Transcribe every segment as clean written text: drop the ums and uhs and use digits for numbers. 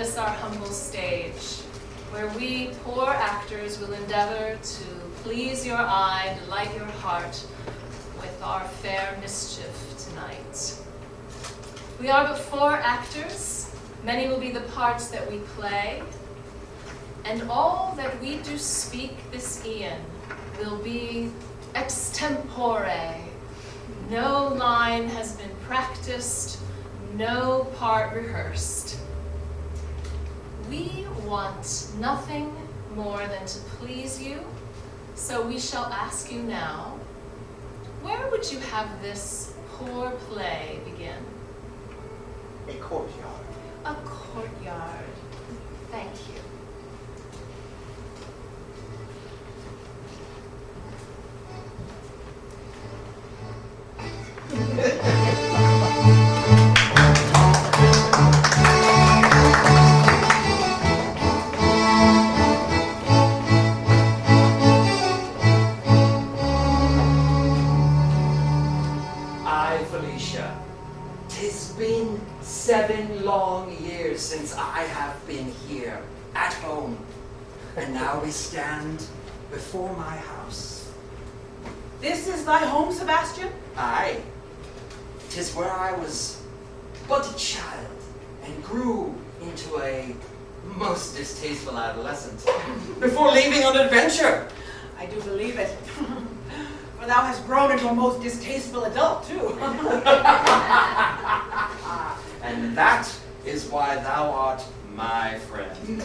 this our humble stage, where we poor actors will endeavor to please your eye, delight your heart with our fair mischief tonight. We are but 4 actors, many will be the parts that we play, and all that we do speak this e'en will be extempore. No line has been practiced, no part rehearsed. We want nothing more than to please you, so we shall ask you now, where would you have this poor play begin? A courtyard. A courtyard. Thank you. Felicia, 'tis been 7 long years since I have been here, at home, and now we stand before my house. This is thy home, Sebastian? Aye, 'tis where I was but a child, and grew into a most distasteful adolescent, before leaving on adventure. I do believe it. For thou hast grown into a most distasteful adult, too. And that is why thou art my friend.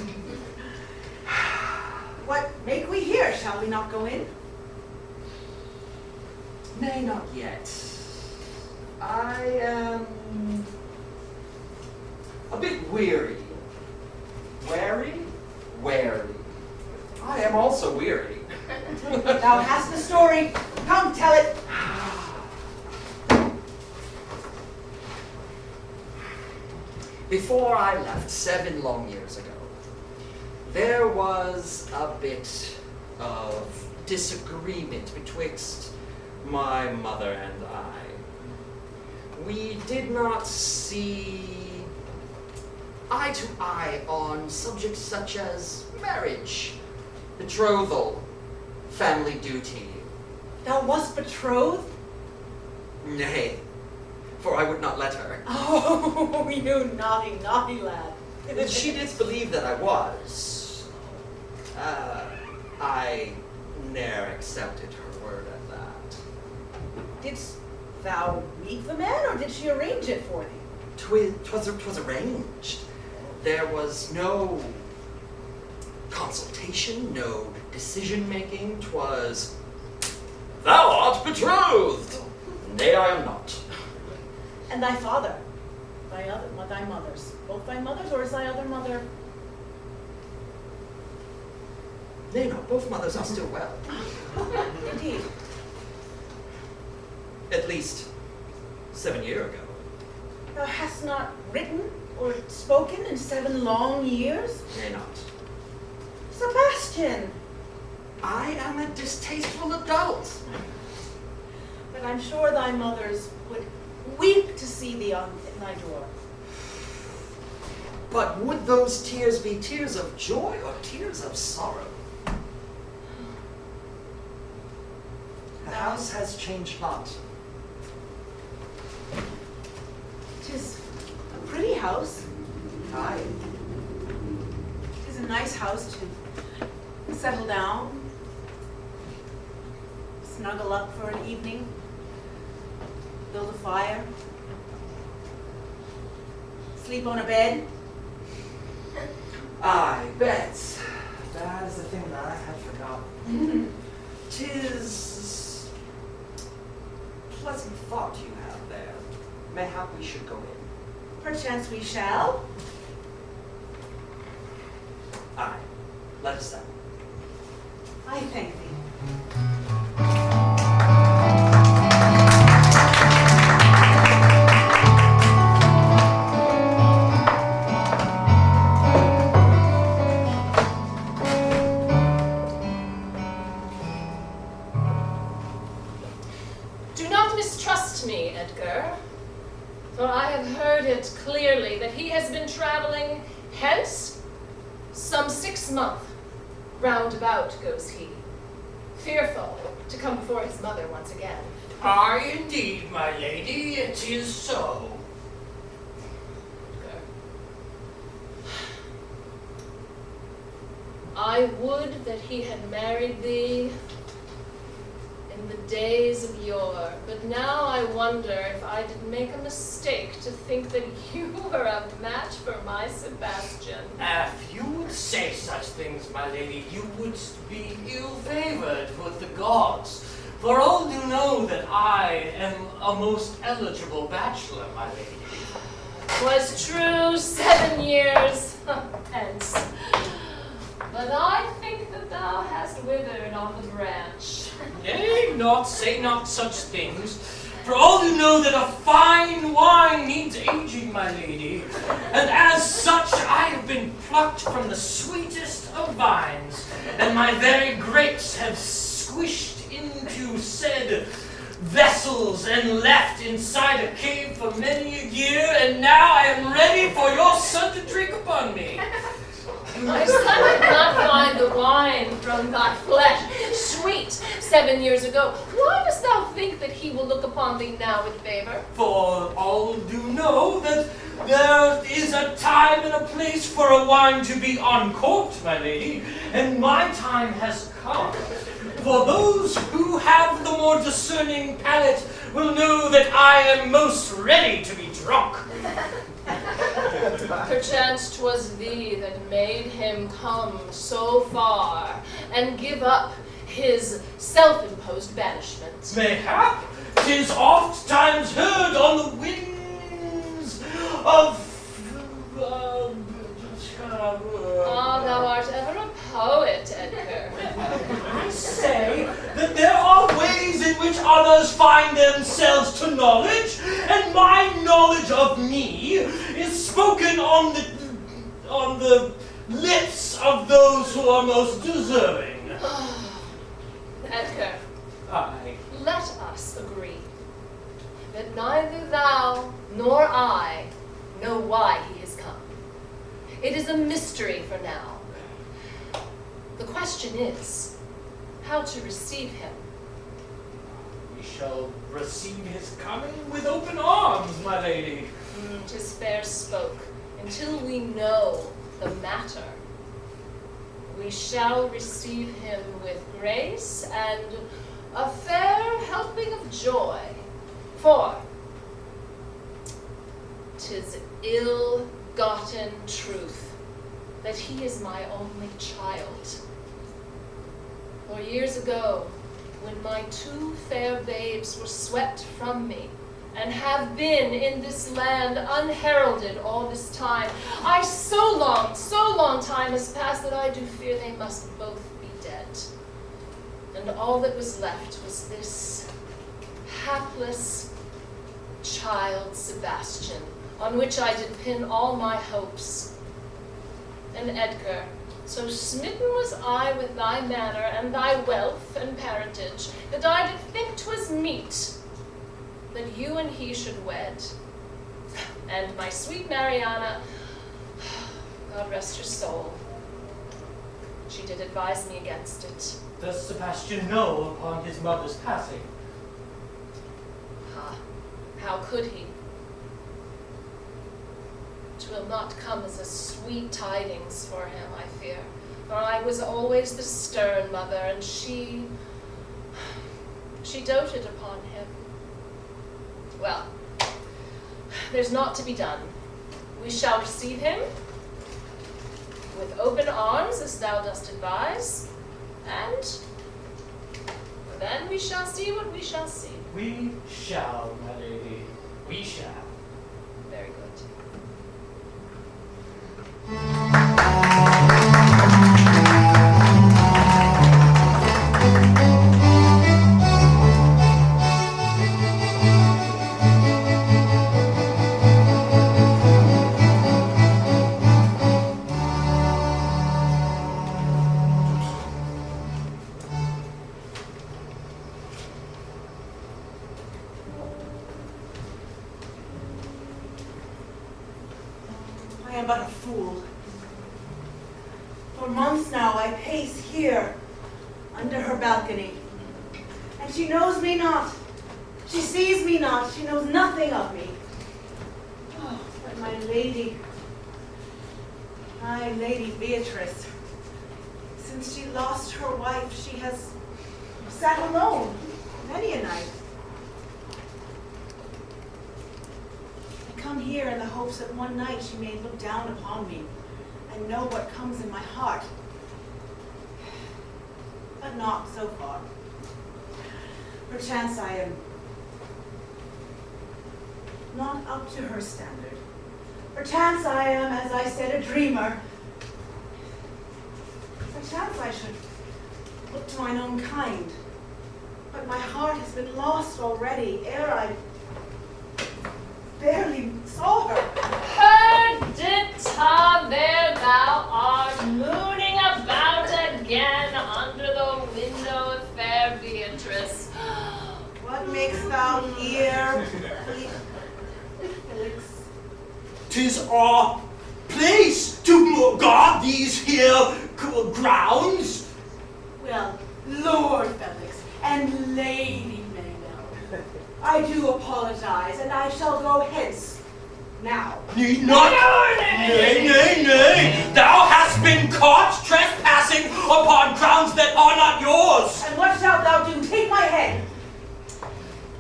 What make we here? Shall we not go in? Nay, not yet. I am a bit weary. Wary? Wary. I am also weary. Thou hast the story. Come, tell it. Before I left 7 long years ago, there was a bit of disagreement betwixt my mother and I. We did not see eye to eye on subjects such as marriage, betrothal, family duty. Thou wast betrothed? Nay, for I would not let her. Oh, you naughty, naughty lad. She did believe that I was. I ne'er accepted her word at that. Didst thou meet the man, or did she arrange it for thee? 'Twas arranged. There was no consultation, no decision-making. 'Twas, thou art betrothed! Nay, I am not. And thy father? Thy mothers? Both thy mothers, or is thy other mother? Nay, no, both mothers are still well. Indeed. At least 7 years ago. Thou hast not written or spoken in 7 long years? Nay, not. Sebastian! I am a distasteful adult. But I'm sure thy mothers would weep to see thee on thy door. But would those tears be tears of joy or tears of sorrow? The house has changed not. 'Tis a pretty house. Aye. 'Tis a nice house to settle down, snuggle up for an evening, build a fire, sleep on a bed. Aye, beds. That is the thing that I had forgotten. 'Tis pleasant thought you have there. Mayhap we should go in. Perchance we shall. Aye, let us then. I thank thee. Do not mistrust me, Edgar, for I have heard it clearly that he has been traveling hence, some 6 months, round about goes he, fearful to come before his mother once again. Aye, indeed, my lady, it is so. I would that he had married thee in the days of yore, but now I wonder if I did make a mistake to think that you were a match for my Sebastian. If you would say such things, my lady, you would be ill-favored with the gods. For all do know that I am a most eligible bachelor, my lady. 'Twas true 7 years hence. But I think that thou hast withered on the branch. Nay, say not such things. For all do know that a fine wine needs aging, my lady. And as such I have been plucked from the sweetest of vines, and my very grapes have squished into said vessels and left inside a cave for many a year, and now I am ready for your son to drink upon me. My son did not find the wine from thy flesh sweet 7 years ago. Why dost thou think that he will look upon thee now with favor? For all do know that there is a time and a place for a wine to be uncorked, my lady, and my time has come. For those who have the more discerning palate will know that I am most ready to be drunk. Perchance 'twas thee that made him come so far and give up his self-imposed banishment. Mayhap 'tis oft times heard on the winds of Thou art ever a poet, Edgar. I say that there are ways in which others find themselves to knowledge, and my knowledge of me is spoken on the lips of those who are most deserving. Edgar, Aye. let us agree that neither thou nor I know why he has come. It is a mystery for now. The question is, how to receive him. We shall receive his coming with open arms, my lady. 'Tis fair spoke. Until we know the matter, we shall receive him with grace and a fair helping of joy. For 'tis ill-gotten truth that he is my only child. For years ago, when my 2 fair babes were swept from me, and have been in this land unheralded all this time, so long time has passed that I do fear they must both be dead. And all that was left was this hapless child Sebastian, on which I did pin all my hopes. And Edgar, so smitten was I with thy manner and thy wealth and parentage, that I did think 'twas meet that you and he should wed. And my sweet Mariana, God rest her soul, she did advise me against it. Does Sebastian know upon his mother's passing? How could he? 'Twill not come as a sweet tidings for him, I fear. For I was always the stern mother, and she doted upon him. Well, there's naught to be done. We shall receive him with open arms, as thou dost advise, and then we shall see what we shall see. We shall, my lady. We shall. Very good. I am but a fool, months now I pace here, under her balcony. And she knows me not. She sees me not. She knows nothing of me. Oh, but my lady Beatrice, since she lost her wife, she has sat alone many a night. I come here in the hopes that one night she may look down upon me and know what comes in my heart. But not so far. Perchance I am not up to her standard. Perchance I am, as I said, a dreamer. Perchance I should look to mine own kind. But my heart has been lost already, ere I barely saw her. Perdita, there thou art, mooning about again under the window of fair Beatrice. What makest thou here, Felix? 'Tis our place to guard these here grounds. Well, Lord Felix and Lady Merrill, I do apologize, and I shall go hence now. Need not. Nay. Thou hast been caught trespassing upon grounds that are not yours. And what shalt thou do? Take my head.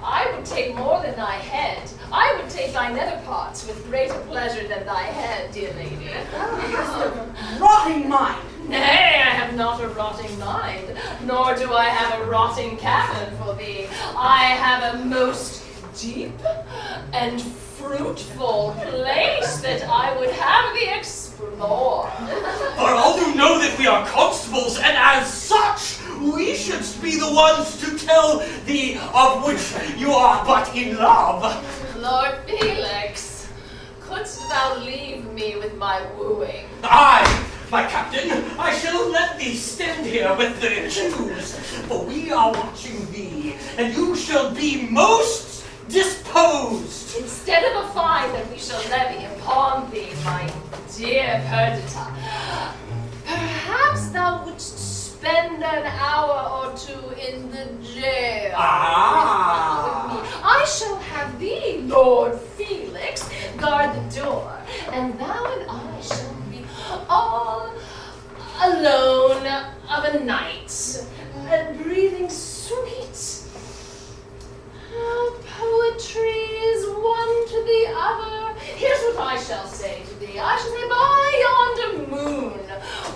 I would take more than thy head. I would take thy nether parts with greater pleasure than thy head, dear lady. Thou hast a rotting mind. Nay, I have not a rotting mind, nor do I have a rotting cabin for thee. I have a most deep and fruitful place that I would have thee explore. For all do know that we are constables, and as such, we should be the ones to tell thee of which you are but in love. Lord Felix, couldst thou leave me with my wooing? Aye, my captain, I shall let thee stand here with the accused, for we are watching thee, and you shall be most disposed. Instead of a fine that we shall levy upon thee, my dear Perdita, perhaps thou wouldst spend an hour or two in the jail with me. I shall have thee, Lord Felix, guard the door, and thou and I shall be all alone of a night, and breathing sweet poetry is one to the other. Here's what I shall say to thee. I shall say, by yonder moon,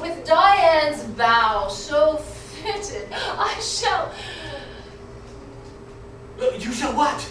with Dian's bow so fitted, I shall... You shall what?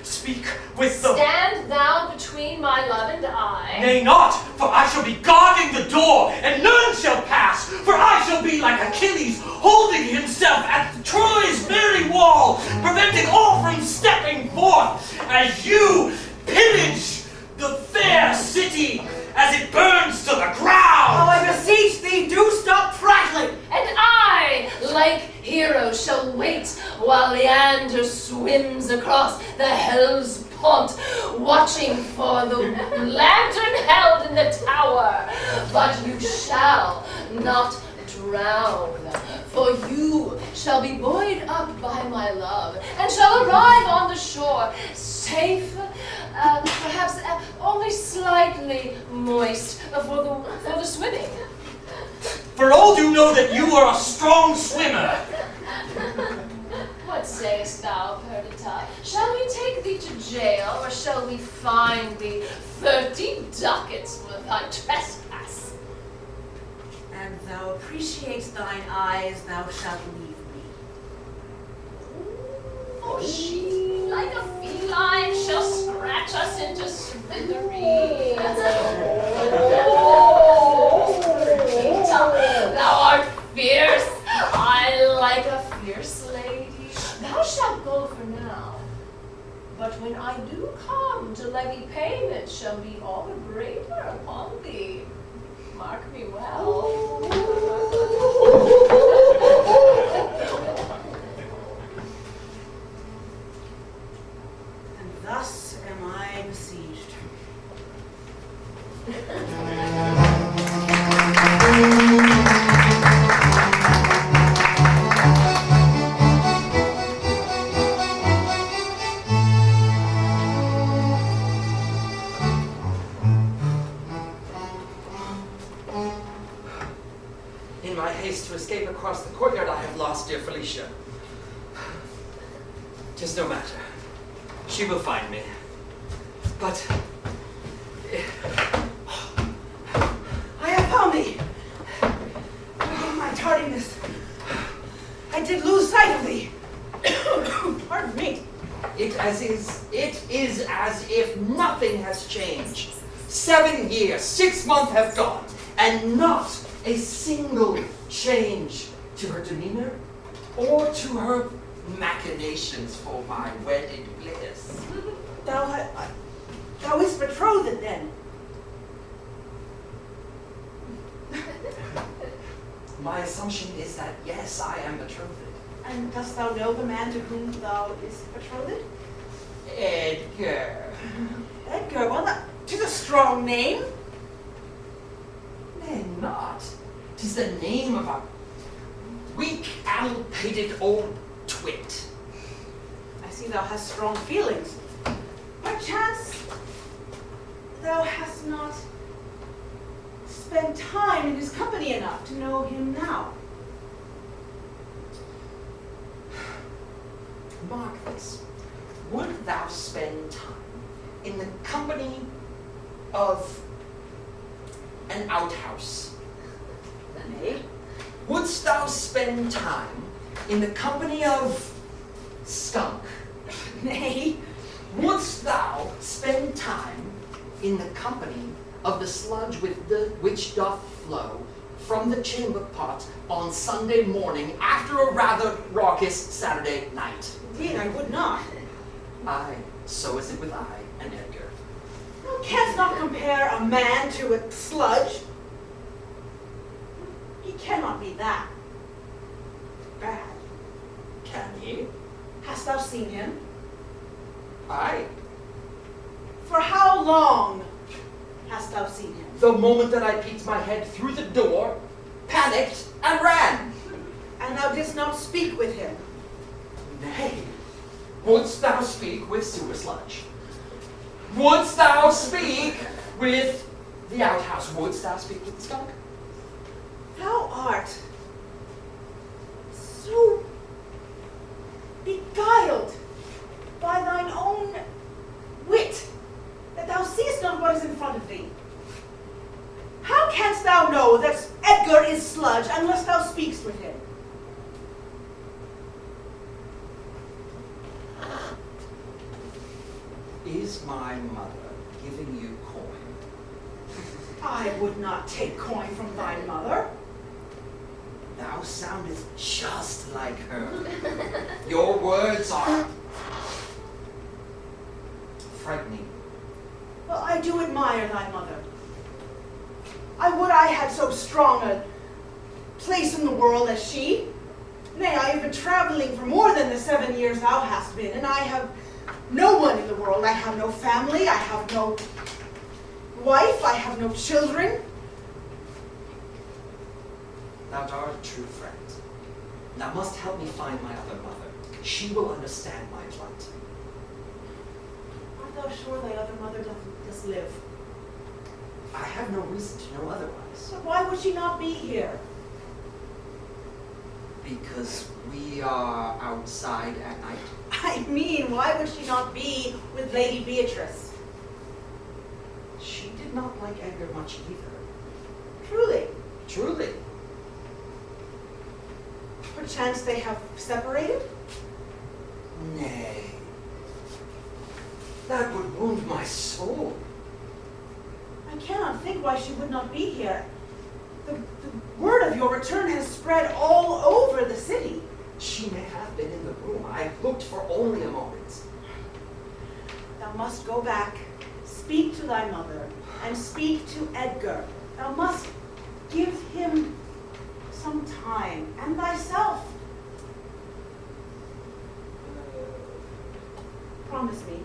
Speak with the... Stand thou between my love and I. Nay, not, for I shall be guarding the door, and none shall pass, for I shall be like Achilles, holding himself at Troy's very wall, preventing all from stepping forth, as you pillage the fair city as it burns to the ground. Oh, I beseech thee, do stop prattling. And I, like heroes, shall wait while Leander swims across the Hellespont, watching for the lantern held in the tower. But you shall not drown, for you shall be buoyed up by my love, and shall arrive on the shore, safe, perhaps only slightly moist for the swimming. For all do know that you are a strong swimmer. What sayest thou, Perdita? Shall we take thee to jail, or shall we fine thee 30 ducats for thy trespass? And thou appreciates thine eyes, thou shalt leave me. For she, like a feline, shall scratch us into smithereens. Oh, Perdita, thou art fierce. I like a fierce lady. Thou shalt go for now. But when I do come to levy payment, shall be all the greater upon thee. Mark me well. And thus am I besieged. in my haste to escape across the courtyard, I have lost dear Felicia. 'Tis no matter. She will find me. But I have found thee. Oh, my tardiness. I did lose sight of thee. Pardon me. it is as if nothing has changed. 7 years, 6 months have gone, and not a single change to her demeanor or to her machinations for my wedded bliss. Thou is betrothed then. My assumption is that, yes, I am betrothed. And dost thou know the man to whom thou is betrothed? Edgar. Edgar, well, that 'tis a strong name. Nay, not. 'Tis the name of a weak, addle-pated old twit. I see thou hast strong feelings. Perchance thou hast not spent time in his company enough to know him now. Mark this. Would thou spend time in the company of an outhouse? Nay. Wouldst thou spend time in the company of skunk? Nay. Wouldst thou spend time in the company of the sludge which doth flow from the chamber pot on Sunday morning after a rather raucous Saturday night? Indeed, I would not. Aye, so is it with I and Edgar. Thou canst not compare a man to a sludge. He cannot be that bad. Can he? Hast thou seen him? Aye. For how long hast thou seen him? The moment that I peeked my head through the door, panicked, and ran. And thou didst not speak with him? Nay, wouldst thou speak with sewer sludge? Wouldst thou speak with the outhouse? Wouldst thou speak with the skunk? Thou art so beguiled by thine own wit that thou seest not what is in front of thee. How canst thou know that Edgar is sludge unless thou speakst with him? Is my mother giving you coin? I would not take coin from thy mother. Thou soundest just like her. Your words are frightening. Well, I do admire thy mother. I would I had so strong a place in the world as she. Nay, I have been traveling for more than the 7 years thou hast been, and I have no one in the world. I have no family, I have no wife, I have no children. Thou art a true friend. Thou must help me find my other mother. She will understand my plight. Art thou sure thy other mother does live? I have no reason to know otherwise. But why would she not be here? Because we are outside at night. I mean, why would she not be with Lady Beatrice? She did not like Edgar much either. Truly. Truly. Perchance they have separated? Nay. That would wound my soul. I cannot think why she would not be here. The word of your return has spread all over the city. She may have been in the room. I looked for only a moment. Thou must go back, speak to thy mother, and speak to Edgar. Thou must give him some time, and thyself. Promise me.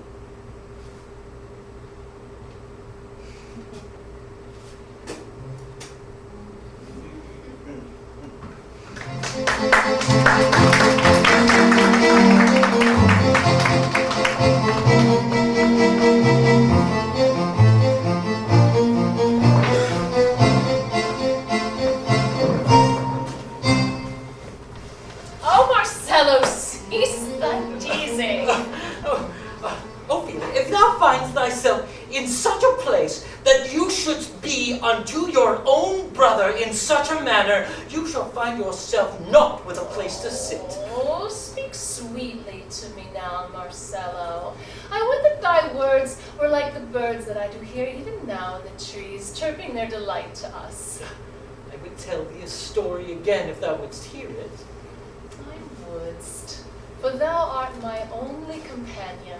in such a manner, you shall find yourself not with a place to sit. Oh, speak sweetly to me now, Marcello. I would that thy words were like the birds that I do hear even now in the trees, chirping their delight to us. I would tell thee a story again if thou wouldst hear it. I wouldst, for thou art my only companion.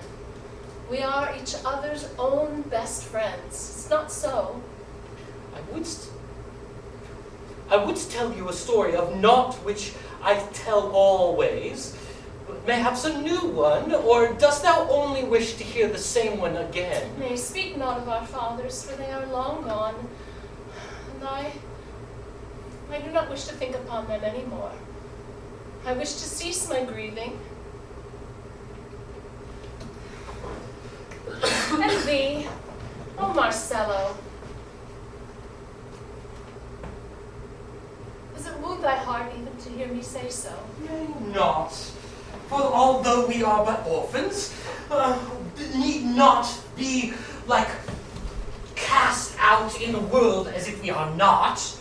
We are each other's own best friends. It's not so. I wouldst tell you a story of naught which I tell always, but mayhaps a new one, or dost thou only wish to hear the same one again? Nay, speak not of our fathers, for they are long gone, and I do not wish to think upon them any more. I wish to cease my grieving. And thee, oh Marcello, does it wound thy heart even to hear me say so? Nay, not. For although we are but orphans, need not be like cast out in the world as if we are not.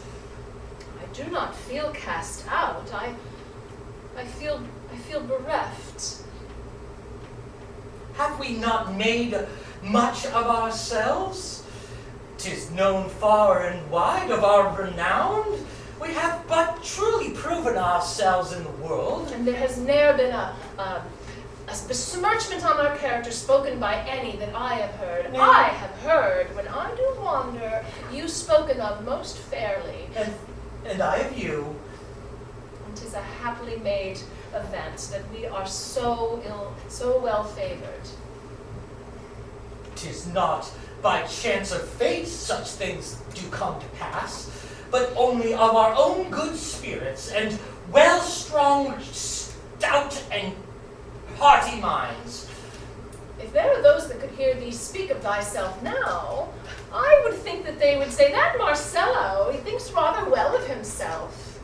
I do not feel cast out. I feel bereft. Have we not made much of ourselves? 'Tis known far and wide of our renown. We have but truly proven ourselves in the world. And there has ne'er been a besmirchment on our character spoken by any that I have heard. No. I have heard, when I do wander, you spoken of most fairly. And I of you. And 'tis a happily made event that we are so well favored. 'Tis not by chance or fate such things do come to pass, but only of our own good spirits and well-strong, stout, and hearty minds. If there are those that could hear thee speak of thyself now, I would think that they would say, that Marcello, he thinks rather well of himself.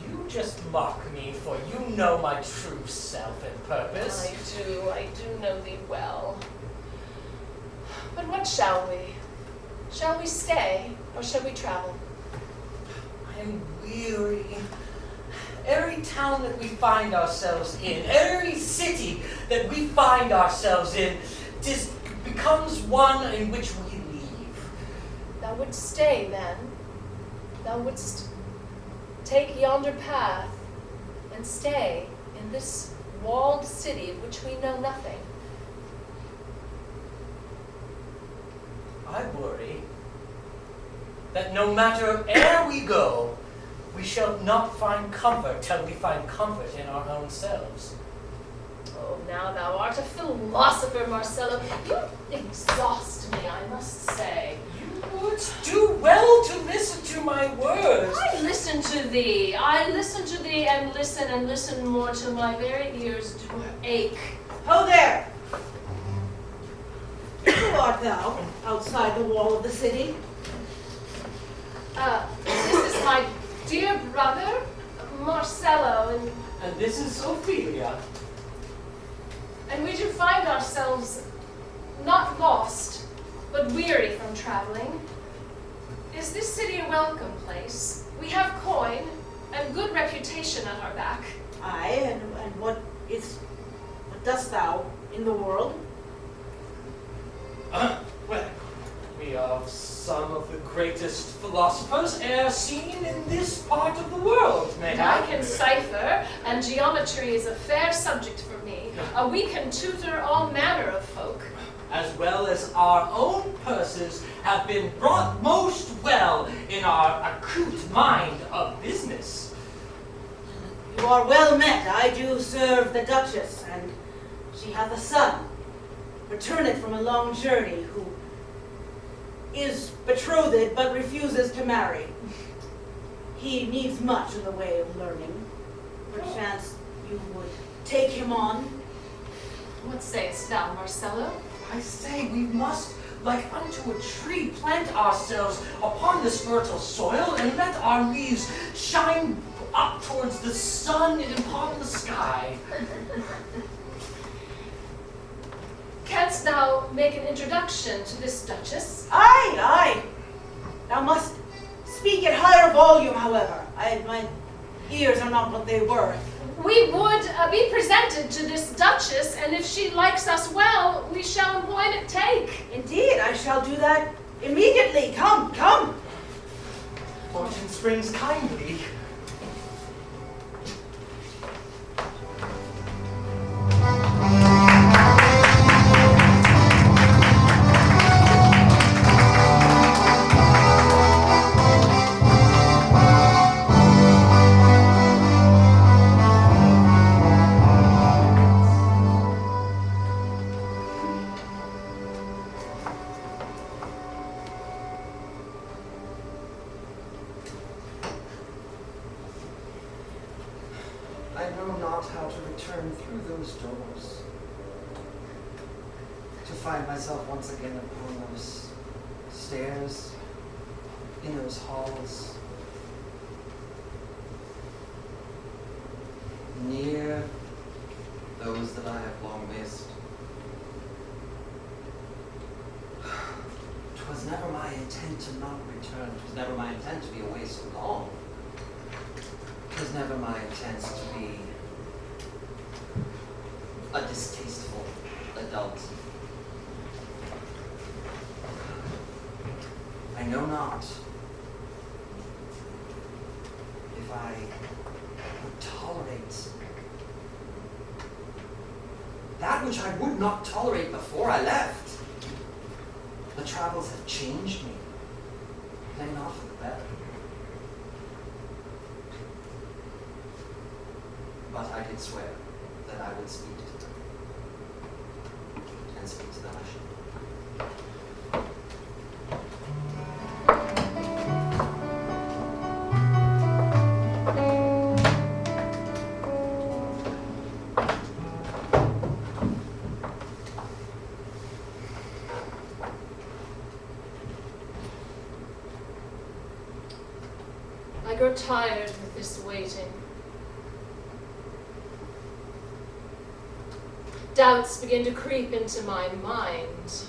You just mock me, for you know my true self and purpose. I do know thee well. But what shall we? Shall we stay, or shall we travel? I am weary. Every town that we find ourselves in, every city that we find ourselves in, becomes one in which we leave. Thou wouldst stay, then. Thou wouldst take yonder path and stay in this walled city of which we know nothing. I worry that no matter where we go, we shall not find comfort till we find comfort in our own selves. Oh, now thou art a philosopher, Marcello. You exhaust me, I must say. You would do well to listen to my words. I listen to thee. I listen to thee and listen more till my very ears do ache. Ho there! Who art thou, outside the wall of the city? This is my dear brother, Marcello, And this is Ophelia. and we do find ourselves not lost, but weary from traveling. Is this city a welcome place? We have coin and good reputation at our back. Aye, and what dost thou in the world? Well, we are some of the greatest philosophers e'er seen in this part of the world, And I mayhap. can cipher, and geometry is a fair subject for me. We can tutor all manner of folk. As well as our own purses have been brought most well in our acute mind of business. You are well met. I do serve the Duchess, and she hath a son, returned from a long journey, who is betrothed but refuses to marry. He needs much in the way of learning. Perchance you would take him on? What sayest thou, Marcello? I say we must, like unto a tree, plant ourselves upon this fertile soil and let our leaves shine up towards the sun and upon the sky. Canst thou make an introduction to this Duchess? Aye. Thou must speak at higher volume, however. My ears are not what they were. We would be presented to this Duchess, and if she likes us well, we shall employment take. Indeed, I shall do that immediately. Come, come. Fortune springs kindly. I know not how to return through those doors, to find myself once again upon those stairs, in those halls, near those that I have long missed. 'Twas never my intent to not return. 'Twas never my intent to be away so long. 'Twas never my intent to be a distasteful adult. I know not if I would tolerate that which I would not tolerate before I left. The travels have changed me, they not for the better. But I did swear that I would speak to them, and speak to them I should. I grow tired with this waiting. Doubts begin to creep into my mind.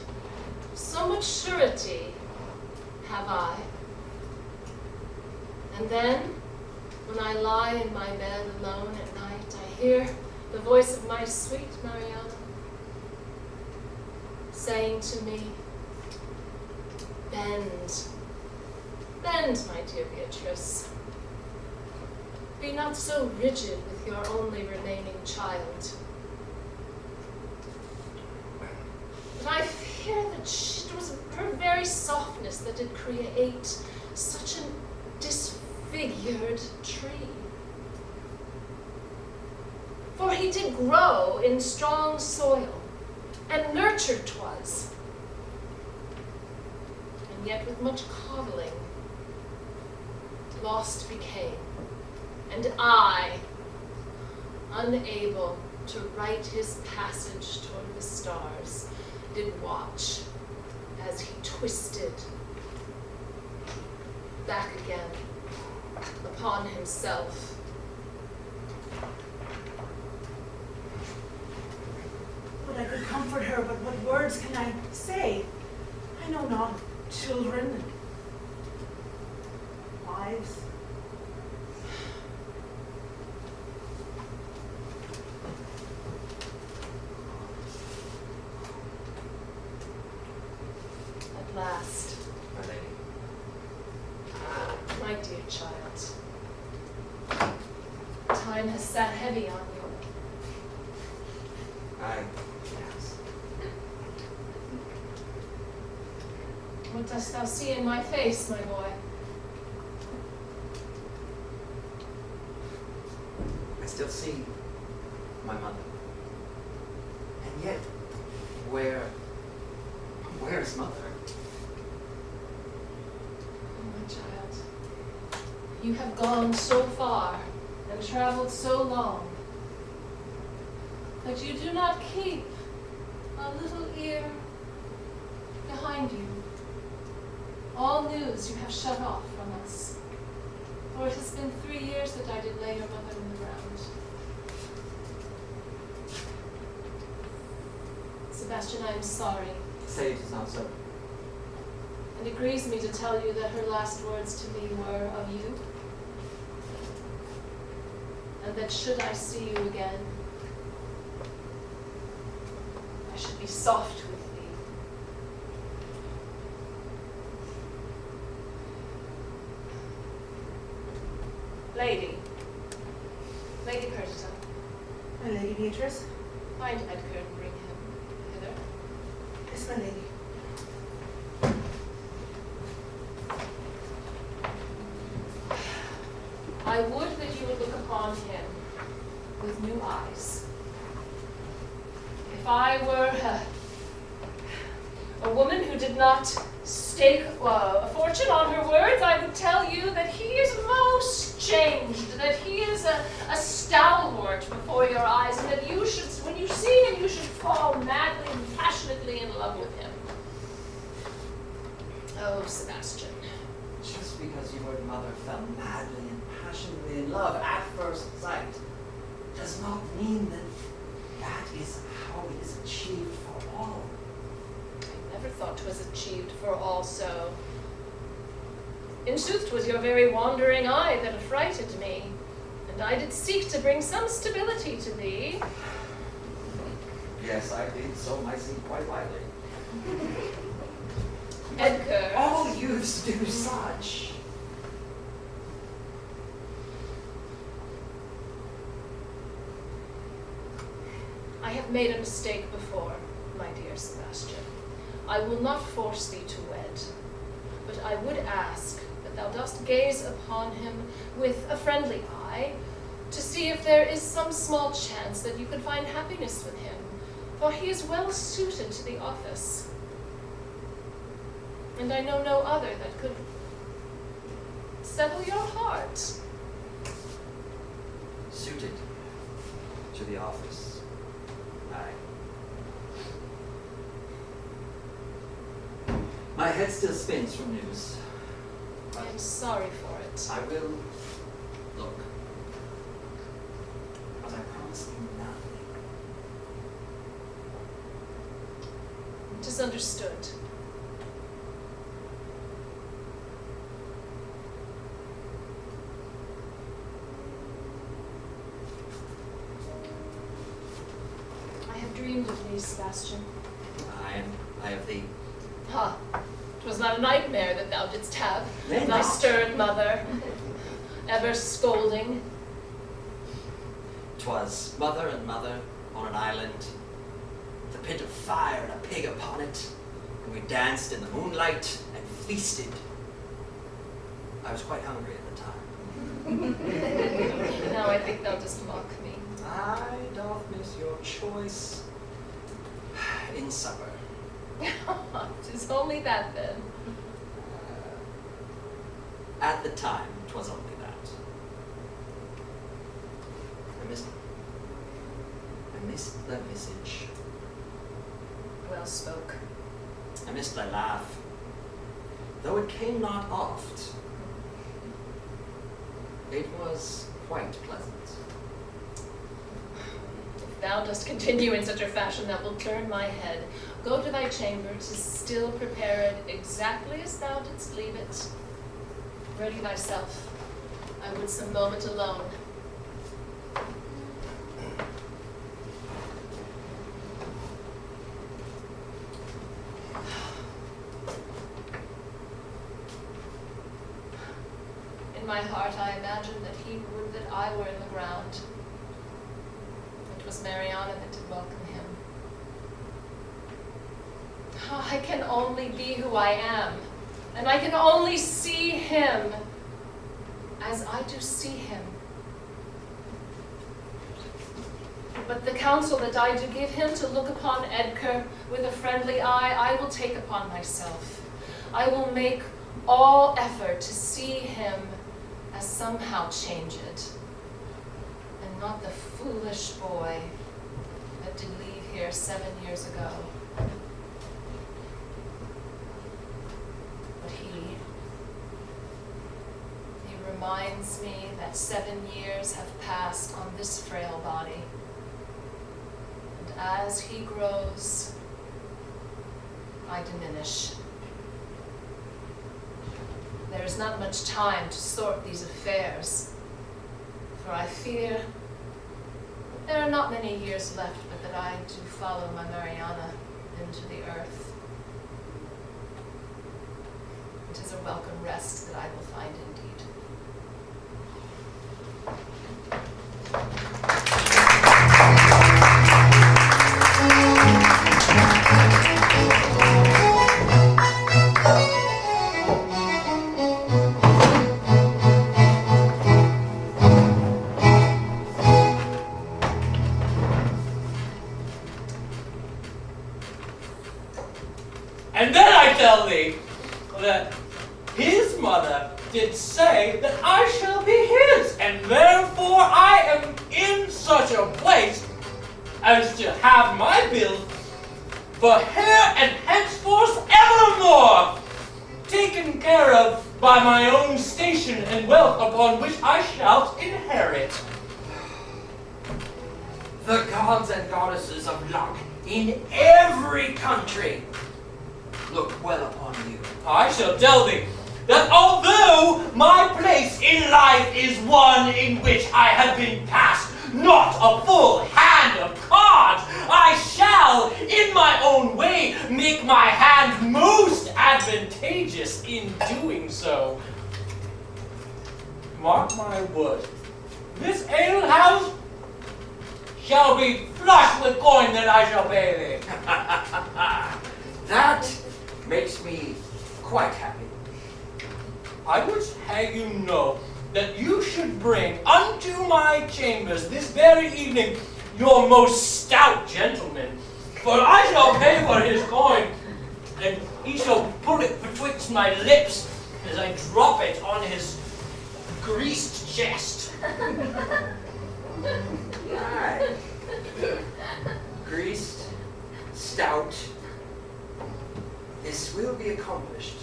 So much surety have I. And then, when I lie in my bed alone at night, I hear the voice of my sweet Mariana saying to me, "Bend, bend, my dear Beatrice. Be not so rigid with your only remaining child." But I fear that it was her very softness that did create such a disfigured tree. For he did grow in strong soil, and nurtured 'twas. And yet with much coddling, lost became, and I, unable to write his passage toward the stars, did watch as he twisted back again upon himself. Would I could comfort her, but what words can I say? I know not children and wives. At last, My lady. my dear child, time has sat heavy on you. Yes. What dost thou see in my face, my boy? I still see my mother. And yet, where is mother? Oh, my child, you have gone so far and traveled so long that you do not keep a little ear behind you. All news you have shut off from us, for it has been 3 years that I did lay your mother in the ground. Sebastian, I am sorry, Say it is not so. And it grieves me to tell you that her last words to me were of you. And that should I see you again, I should be soft with thee. Lady Perdita, My Lady Beatrice. find Edgar and bring him hither. Yes, my lady. I would that you would look upon him with new eyes. If I were a woman who did not stake a fortune on her words, I would tell you that he is most changed, that he is a stalwart before your eyes, and that you should, when you see him, you should fall madly and passionately in love with him. Oh, Sebastian. Just because your mother fell madly and passionately in love at first sight does not mean that that is how it is achieved for all. I never thought 'twas achieved for all so. In sooth, 'twas your very wandering eye that affrighted me, and I did seek to bring some stability to thee. Yes, I did sow my seed quite widely. Edgar. All youths do such. I have made a mistake before, my dear Sebastian. I will not force thee to wed, but I would ask that thou dost gaze upon him with a friendly eye, to see if there is some small chance that you could find happiness with him, for he is well suited to the office. And I know no other that could settle your heart. Suited to the office. Aye. My head still spins from news. I am sorry for it. I will look. But I promise you nothing. It is understood. I have dreamed of thee, Sebastian. I have thee. Ha! 'Twas not a nightmare that thou didst have, Nay, thy not. stern mother, ever scolding. 'Twas mother and mother on an island, with a pit of fire and a pig upon it, and we danced in the moonlight and feasted. I was quite hungry at the time. Now I think thou dost mock me. I doth miss your choice in supper. 'Tis only that then. At the time, 'twas only that. I missed thy visage. Well spoke. I missed thy laugh, though it came not oft. It was quite pleasant. If thou dost continue in such a fashion that will turn my head, go to thy chamber, 'tis still prepared exactly as thou didst leave it. Ready thyself. I would some moment alone. In my heart I imagined that he would that I were in the ground. It was Mariana that did welcome him. I can only be who I am, and I can only see him as I do see him. But the counsel that I do give him to look upon Edgar with a friendly eye, I will take upon myself. I will make all effort to see him as somehow changed, and not the foolish boy that did leave here 7 years ago. But he reminds me that 7 years have passed on this frail body. And as he grows, I diminish. there is not much time to sort these affairs, for I fear that there are not many years left, but that I do follow my Mariana into the earth. It is a welcome rest that I will find indeed. And then I tell thee that his mother did say that I shall be his, and therefore I am in such a place as to have my bill for here and henceforth evermore taken care of by my own station and wealth upon which I shall inherit. The gods and goddesses of luck in every country look well upon you. I shall tell thee that although my place in life is one in which I have been passed not a full hand of cards, I shall, in my own way, make my hand most advantageous in doing so. Mark my word, this alehouse shall be flush with coin that I shall pay thee. That makes me quite happy. I would have you know that you should bring unto my chambers this very evening your most stout gentleman, for I shall pay for his coin, and he shall put it betwixt my lips as I drop it on his greased chest. Aye. Greased, stout. This will be accomplished.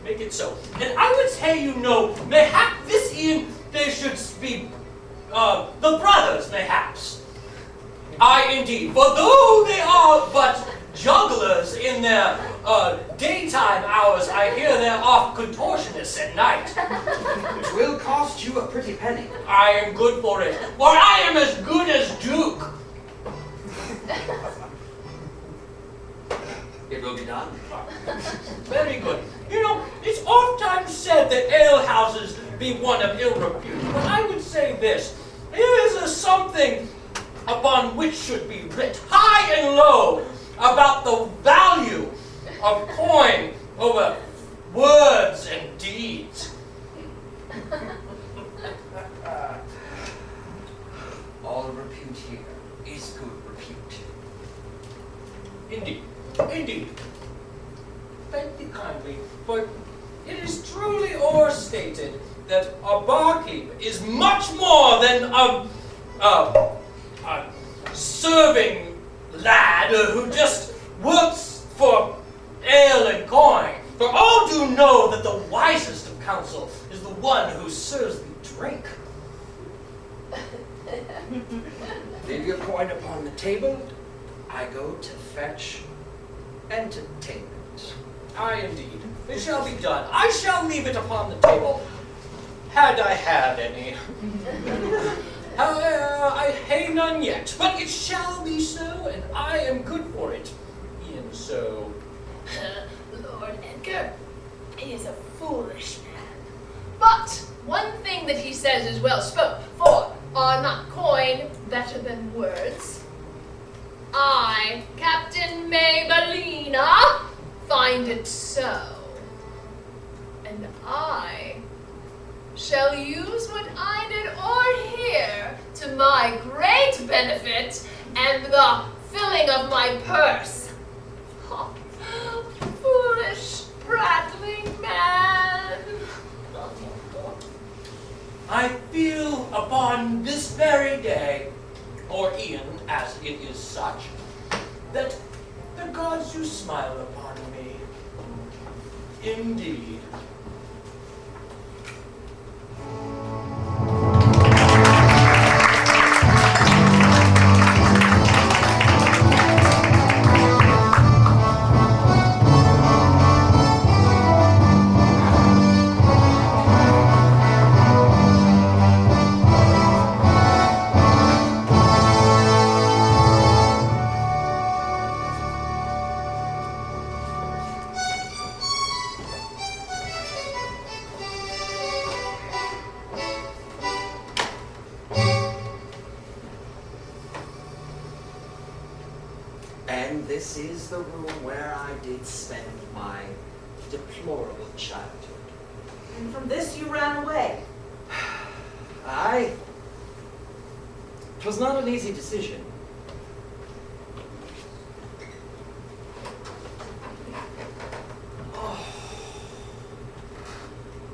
Make it so. And I would say, you know, mayhap this evening there should be the brothers, mayhaps. Aye, indeed. For though they are but jugglers in their daytime hours, I hear they're off contortionists at night. It will cost you a pretty penny. I am good for it, for I am as good as Duke. It will be done. Very good. You know, it's oftentimes said that alehouses be one of ill repute, but I would say this. Here is a something upon which should be writ high and low about the value of coin over words and deeds. All repute here is good repute. Indeed. Indeed. Thank thee kindly, but it is truly overstated that a barkeep is much more than a serving lad who just works for ale and coin. For all do know that the wisest of counsel is the one who serves the drink. Leave your coin upon the table. I go to fetch entertainment. Aye, indeed. It shall be done. I shall leave it upon the table, had I had any. I hay none yet, but it shall be so, and I am good for it. E'en so. Lord Edgar is a foolish man. But one thing that he says is well spoke, for are not coin better than words? I, Captain Maybellina, find it so. And I shall use what I did or hear to my great benefit and the filling of my purse. Oh, foolish, prattling man. I feel upon this very day, or e'en as it is such, that the gods do smile upon me. Indeed. this is the room where I did spend my deplorable childhood. And from this you ran away. Aye. 'Twas not an easy decision.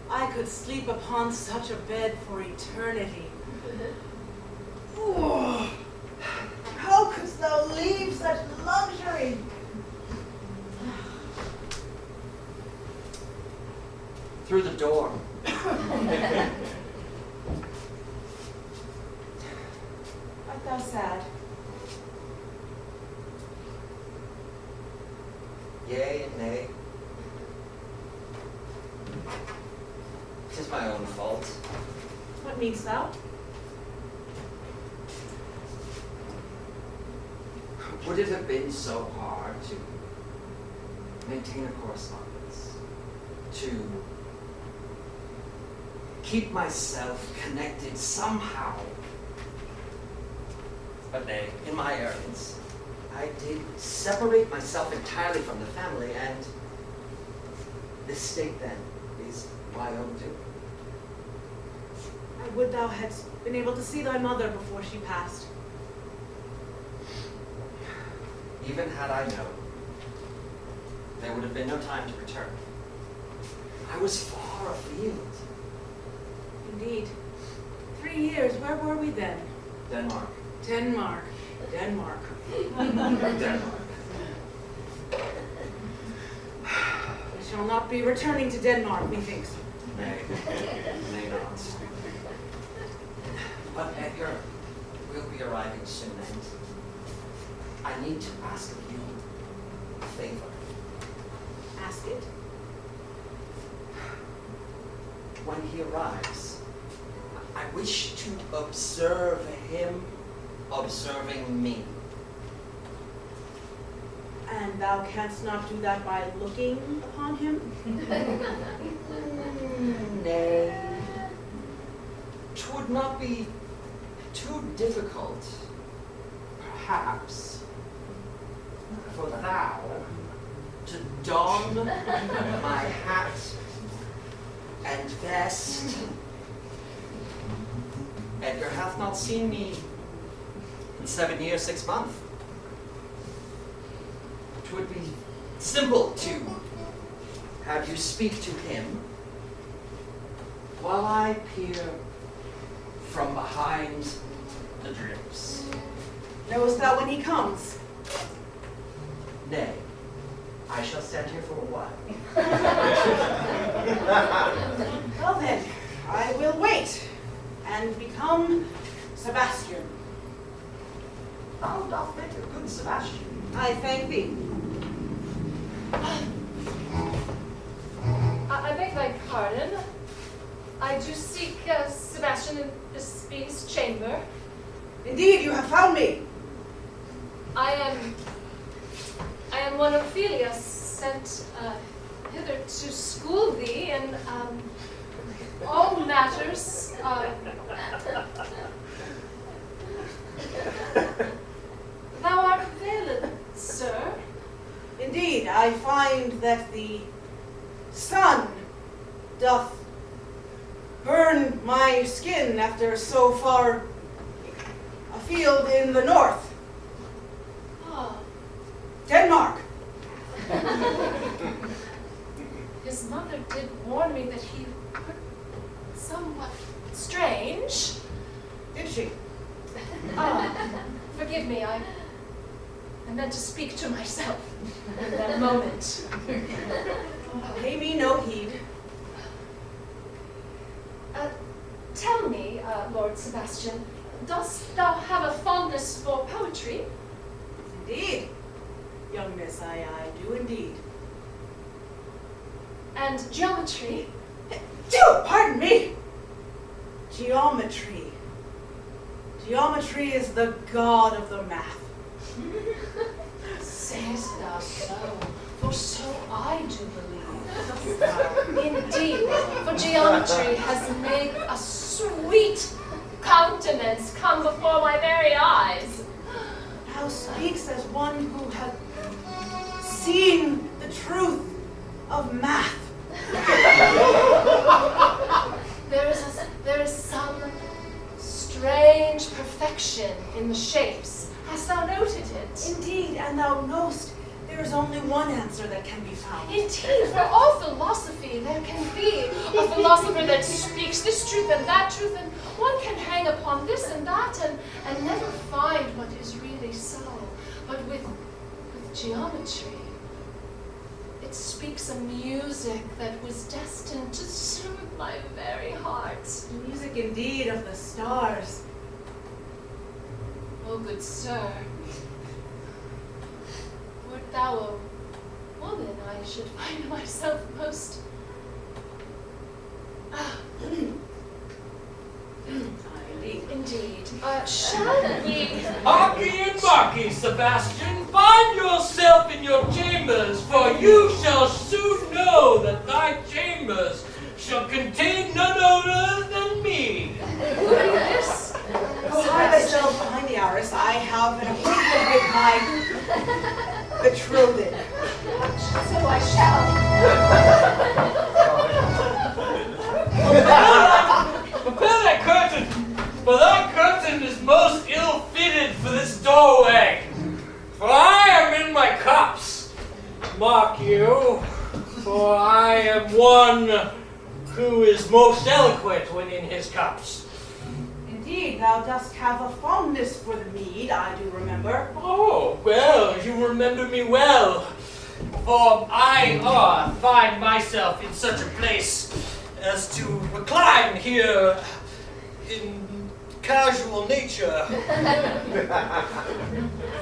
I could sleep upon such a bed for eternity. Oh, how couldst thou leave such luxury? Through the door. Art thou sad? Yea and nay. 'Tis my own fault. What meanst thou? Would it have been so hard to maintain a correspondence? To keep myself connected somehow? But nay, in my arrogance, I did separate myself entirely from the family, and this state then is my own doing. I would thou hadst been able to see thy mother before she passed. Even had I known, there would have been no time to return. I was far afield. Indeed. 3 years, where were we then? Denmark. Denmark. Denmark. Denmark. We shall not be returning to Denmark, methinks. Nay, nay not. But Edgar will be arriving soon, and I need to ask of you a favor. Ask it. When he arrives, I wish to observe him observing me. And thou canst not do that by looking upon him? Nay. 'Twould not be too difficult, perhaps, for thou to don my hat and vest. Edgar hath not seen me in 7 years, 6 months. 'Twould be simple to have you speak to him while I peer from behind the drapes. Knowest thou when he comes? Nay, I shall stand here for a while. Well then, I will wait and become Sebastian. Thou dost make a good Sebastian. I thank thee. I beg thy pardon. I do seek Sebastian in Speed's chamber. Indeed, you have found me. I am one Ophelia, sent hither to school thee in all matters. Thou art veiled, sir. Indeed, I find that the sun doth burn my skin after so far afield in the north. Ah, Denmark. his mother did warn me that he looked somewhat strange. Did she? Forgive me, I meant to speak to myself in that moment. Pay me no heed. Tell me, Lord Sebastian, dost thou have a fondness for poetry? Indeed. Young miss, I do indeed. And geometry? Pardon me! Geometry. Geometry is the god of the math. Sayest thou so? For so I do believe. Indeed, for geometry has made a sweet countenance come before my very eyes. Thou speaks as one who hath seen the truth of math. There is some strange perfection in the shapes. Hast thou noted it? Indeed, and thou knowst there is only one answer that can be found. Indeed, for all philosophy there can be a philosopher that speaks this truth and that truth, and one can hang upon this and that and never find what is really so. But with geometry, it speaks a music that was destined to soothe my very heart. Music indeed of the stars. Oh, good sir, wert thou a woman, I should find myself most... Indeed. Shall we... Harky and Marky, Sebastian, find yourself in your chambers, for you shall soon know that thy chambers shall contain none other than me. This? Go hide thyself behind the arras. I have an appointment with my betrothed. So I shall. Prepare that curtain, for that curtain is most ill-fitted for this doorway. For I am in my cups, mark you, for I am one who is most eloquent when in his cups. Indeed, thou dost have a fondness for the mead, I do remember. Oh, well, you remember me well, for I find myself in such a place as to recline here in casual nature.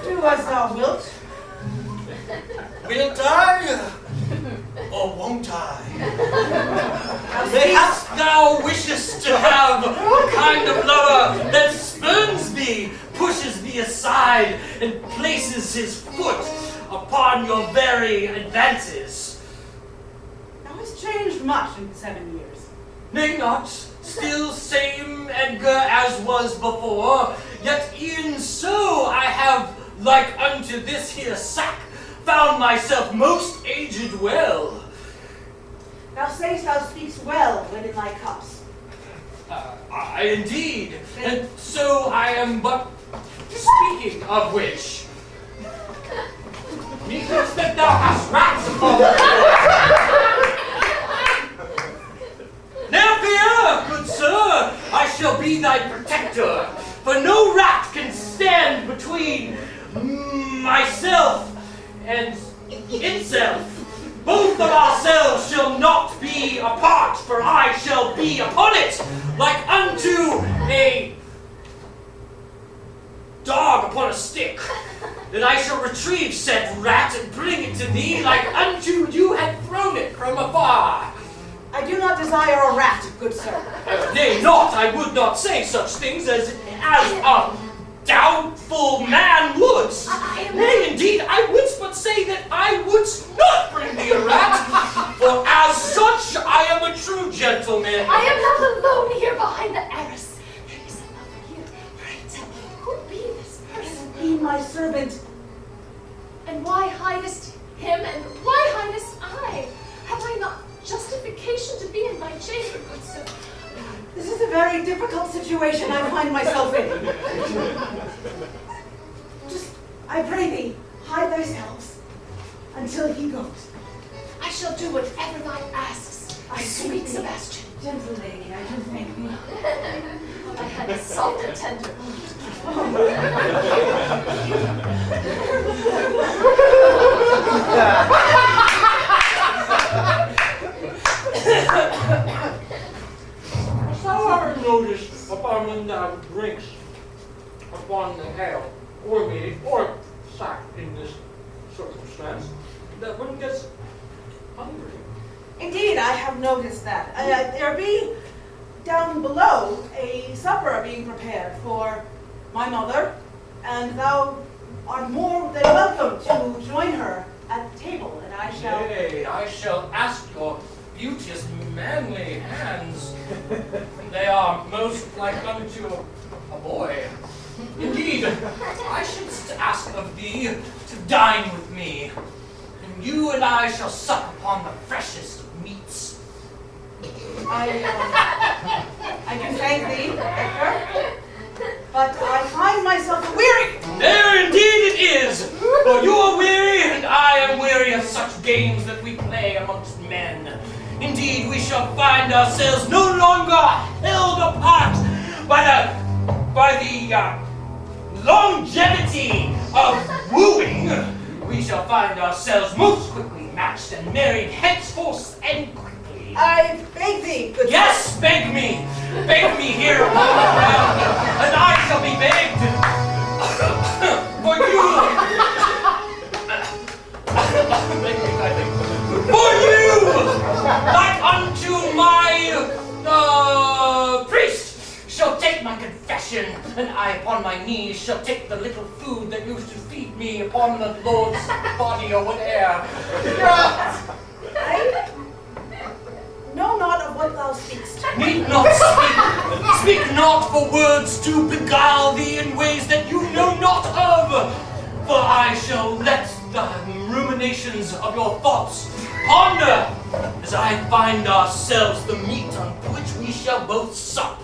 Do as thou wilt. Wilt I, or won't I? Mayhap thou wishest to have a kind of lover that spurns thee, pushes thee aside, and places his foot upon your very advances. Thou hast changed much in 7 years. Nay, not, still same Edgar as was before, yet e'en so I have, like unto this here sack, found myself most aged well. Thou sayest thou speakst well when in thy cups. I indeed, and so I am but speaking of which. Methinks that thou hast rats upon thee. Now fear, good sir, I shall be thy protector, for no rat can stand between myself and itself. Both of ourselves shall not be apart, for I shall be upon it, like unto a dog upon a stick. Then I shall retrieve said rat and bring it to thee, like unto you had thrown it from afar. I do not desire a rat, good sir. Nay, not, I would not say such things as a doubtful man would. Nay, indeed, I would but say that I would not bring thee a rat, for as such I am a true gentleman. I am not alone here behind the arras. There is another here. Pray tell me, who be this person? Be my servant. And why hidest him, and why hidest I? Have I not justification to be in my chamber, good sir? This is a very difficult situation I find myself in. Just, I pray thee, hide thyselves until he goes. I shall do whatever thou asks, sweet Sebastian. Gentle lady, I do thank thee. I had a soft and tender. Hast thou ever noticed upon when thou drinks upon the ale, or mead, or sack in this circumstance, that one gets hungry? Indeed, I have noticed that. There be down below a supper being prepared for my mother, and thou art more than welcome to join her at the table, and I shall... Yea, I shall ask your beauteous manly hands. They are most like unto a boy. Indeed, I should ask of thee to dine with me. you and I shall sup upon the freshest of meats. I do thank thee, Edgar, but I find myself weary. There indeed it is, for you are weary and I am weary of such games that we play amongst men. Indeed, we shall find ourselves no longer held apart by the longevity of wooing. We shall find ourselves most quickly matched and married henceforth and quickly. I beg thee, good Yes, beg me! Beg me here upon the ground, and I shall be begged. For you! For you! Like unto my priest shall take my confession, and I upon my knees shall take the little food that used to feed me upon the Lord's body or whatever. I know not of what thou speakst. Need not speak. Speak not for words to beguile thee in ways that you know not of. For I shall let the ruminations of your thoughts ponder as I find ourselves the meat on which we shall both sup.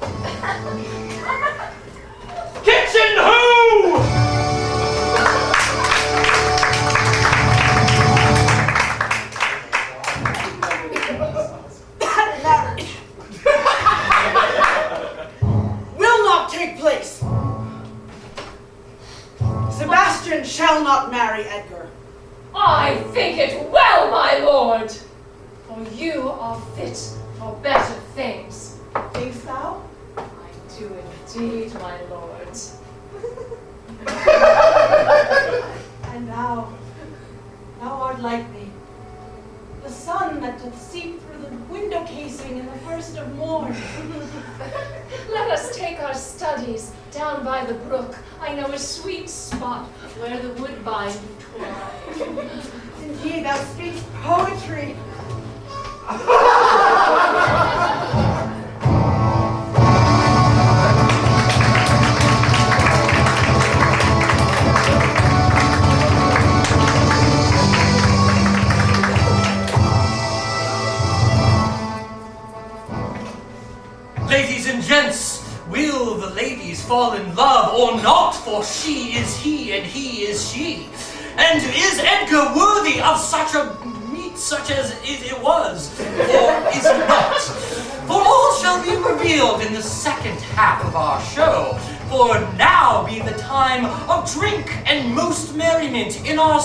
Kitchen who? Marriage will not take place. Sebastian shall not marry Edgar. I think it well, my lord, for you are fit for better things. Thinkst thou? I do indeed, my lord. And thou art like me, the sun that doth seep through the window casing in the first of morn. Let us take our studies down by the brook. I know a sweet spot where the woodbine twine. Indeed, thou speakst poetry. Ladies and gents, will the ladies fall in love or not? For she is he and he is she. And is Edgar worthy of such a meat such as it was, or is he not? For all shall be revealed in the second half of our show. For now be the time of drink and most merriment in our